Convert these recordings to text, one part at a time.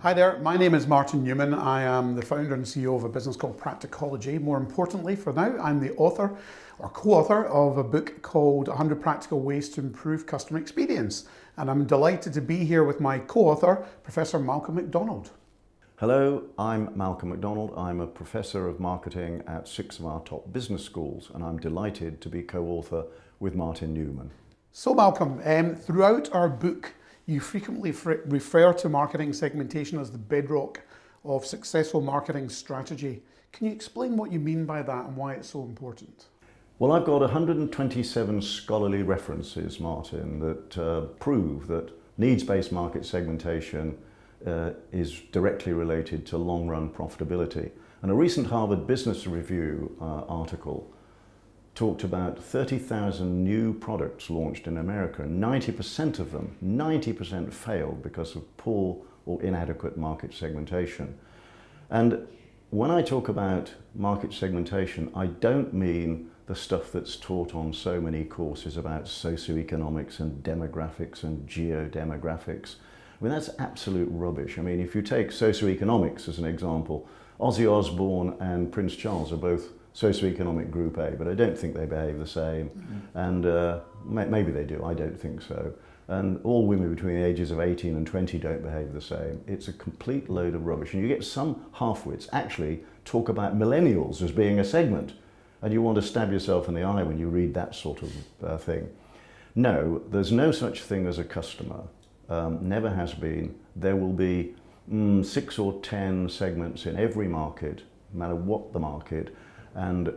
Hi there, my name is Martin Newman. I am the founder and CEO of a business called Practicology. More importantly, for now, I'm the author or co-author of a book called 100 Practical Ways to Improve Customer Experience. And I'm delighted to be here with my co-author, Professor Malcolm McDonald. Hello, I'm Malcolm McDonald. I'm a professor of marketing at 6 of our top business schools, and I'm delighted to be co-author with Martin Newman. So Malcolm, throughout our book, you frequently refer to marketing segmentation as the bedrock of successful marketing strategy. Can you explain what you mean by that and why it's so important? Well, I've got 127 scholarly references, Martin, that prove that needs-based market segmentation is directly related to long-run profitability. And a recent Harvard Business Review article talked about 30,000 new products launched in America, and 90% of them, 90% failed because of poor or inadequate market segmentation. And when I talk about market segmentation, I don't mean the stuff that's taught on so many courses about socioeconomics and demographics and geodemographics. I mean, that's absolute rubbish. I mean, if you take socioeconomics as an example, Ozzy Osbourne and Prince Charles are both socioeconomic group A, but I don't think they behave the same. And maybe they do, I don't think so. And all women between the ages of 18 and 20 don't behave the same. It's a complete load of rubbish. And you get some half-wits actually talk about millennials as being a segment, and you want to stab yourself in the eye when you read that sort of thing. No, there's no such thing as a customer. Never has been. There will be 6 or 10 segments in every market, no matter what the market, and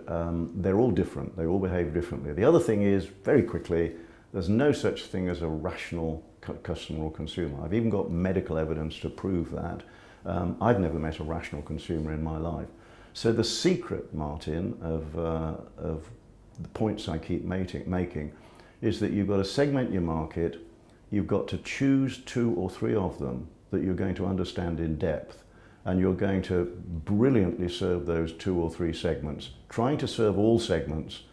they're all different. They all behave differently. The other thing is, very quickly, there's no such thing as a rational customer or consumer. I've even got medical evidence to prove that. I've never met a rational consumer in my life. So the secret, Martin, of the points I keep making is that you've got to segment your market. You've got to choose 2 or 3 of them that you're going to understand in depth, and you're going to brilliantly serve those 2 or 3 segments. Trying to serve all segments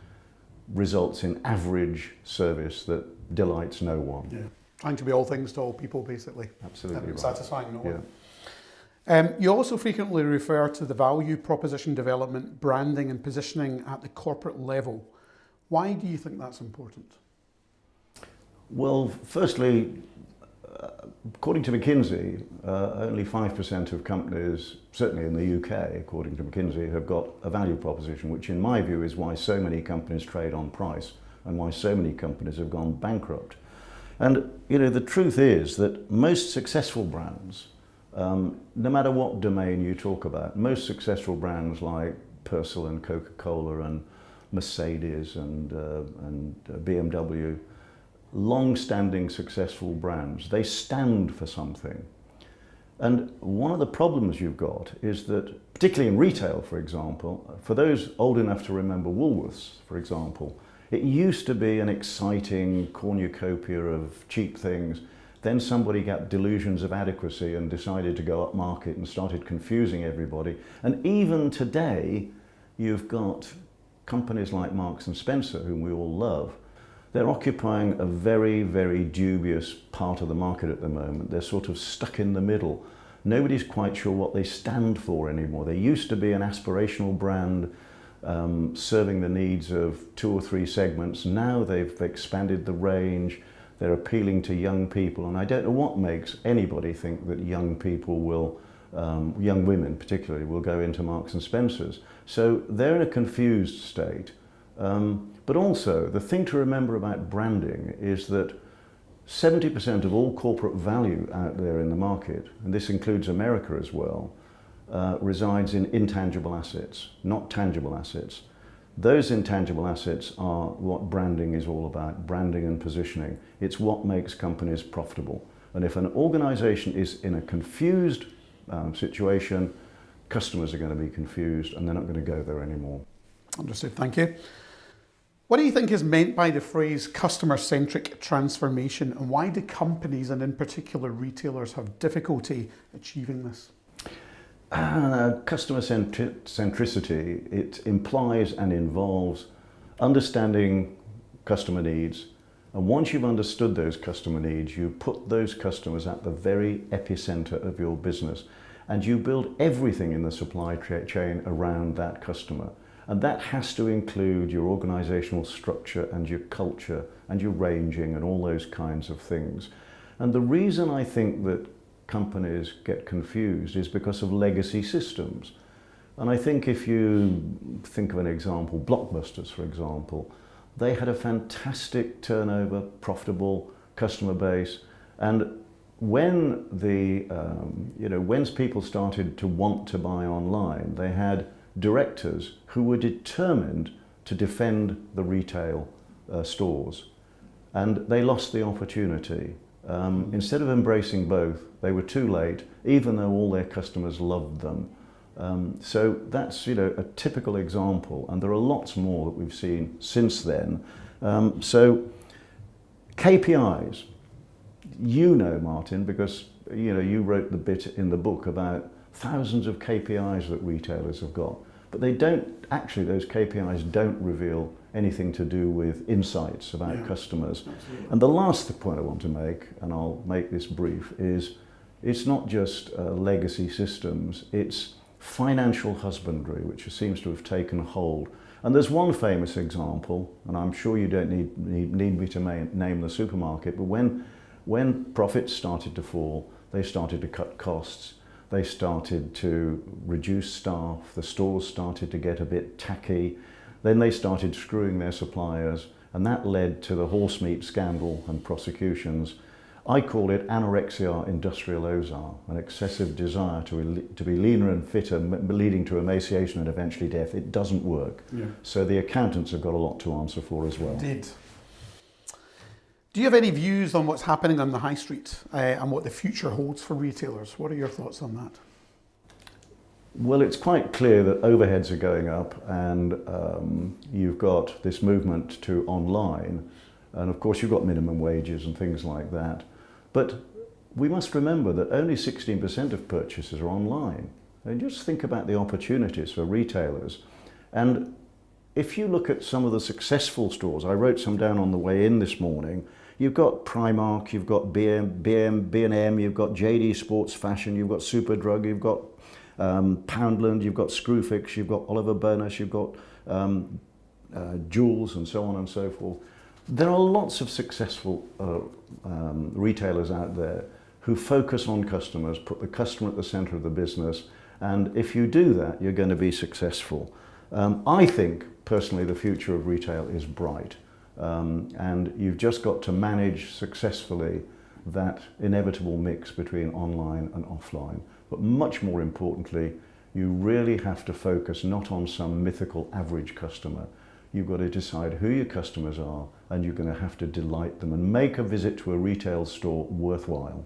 results in average service that delights no one. Yeah. Trying to be all things to all people, basically. Absolutely right. Satisfying no one. Yeah. You also frequently refer to the value proposition development, branding and positioning at the corporate level. Why do you think that's important? Well, firstly, according to McKinsey, only 5% of companies, certainly in the UK, according to McKinsey, have got a value proposition, which in my view is why so many companies trade on price and why so many companies have gone bankrupt. And you know, the truth is that most successful brands, no matter what domain you talk about, most successful brands like Purcell and Coca-Cola and Mercedes and BMW, long-standing successful brands, they stand for something. And one of the problems you've got is that, particularly in retail, for example, for those old enough to remember Woolworths, for example, it used to be an exciting cornucopia of cheap things. Then somebody got delusions of adequacy and decided to go up market and started confusing everybody. And even today, you've got companies like Marks and Spencer, whom we all love. They're occupying a very, very dubious part of the market at the moment. They're sort of stuck in the middle. Nobody's quite sure what they stand for anymore. They used to be an aspirational brand serving the needs of 2 or 3 segments. Now they've expanded the range. They're appealing to young people. And I don't know what makes anybody think that young people will, young women particularly, will go into Marks and Spencer's. So they're in a confused state. But also, the thing to remember about branding is that 70% of all corporate value out there in the market, and this includes America as well, resides in intangible assets, not tangible assets. Those intangible assets are what branding is all about, branding and positioning. It's what makes companies profitable. And if an organization is in a confused situation, customers are going to be confused and they're not going to go there anymore. Understood, thank you. What do you think is meant by the phrase customer-centric transformation, and why do companies, and in particular retailers, have difficulty achieving this? Customer centricity, it implies and involves understanding customer needs, And once you've understood those customer needs, you put those customers at the very epicenter of your business, and you build everything in the supply chain around that customer. And that has to include your organizational structure and your culture and your ranging and all those kinds of things. And the reason I think that companies get confused is because of legacy systems. And I think if you think of an example, Blockbusters, for example, they had a fantastic turnover, profitable customer base. And when when people started to want to buy online, they had directors who were determined to defend the retail stores, and they lost the opportunity. Instead of embracing both, they were too late, even though all their customers loved them. So that's a typical example, and there are lots more that we've seen since then. So KPIs, Martin, because you wrote the bit in the book about thousands of KPIs that retailers have got, but those KPIs don't reveal anything to do with insights about customers. Absolutely. And the last point I want to make, and I'll make this brief, is it's not just legacy systems, it's financial husbandry, which seems to have taken hold. And there's one famous example, and I'm sure you don't need me to name the supermarket, but when profits started to fall, they started to cut costs. They started to reduce staff, the stores started to get a bit tacky, then they started screwing their suppliers, and that led to the horse meat scandal and prosecutions. I call it anorexia industrialosa, an excessive desire to be leaner and fitter, leading to emaciation and eventually death. It doesn't work. Yeah. So the accountants have got a lot to answer for as well. Indeed. Do you have any views on what's happening on the high street and what the future holds for retailers? What are your thoughts on that? Well, it's quite clear that overheads are going up, and you've got this movement to online, and of course you've got minimum wages and things like that. But we must remember that only 16% of purchases are online. And just think about the opportunities for retailers. And if you look at some of the successful stores, I wrote some down on the way in this morning. You've got Primark, you've got B&M, you've got JD Sports Fashion, you've got Superdrug, you've got Poundland, you've got Screwfix, you've got Oliver Burness, you've got Joules, and so on and so forth. There are lots of successful retailers out there who focus on customers, put the customer at the center of the business, and if you do that, you're going to be successful. I think, personally, the future of retail is bright. And you've just got to manage successfully that inevitable mix between online and offline. But much more importantly, you really have to focus not on some mythical average customer. You've got to decide who your customers are, and you're going to have to delight them and make a visit to a retail store worthwhile.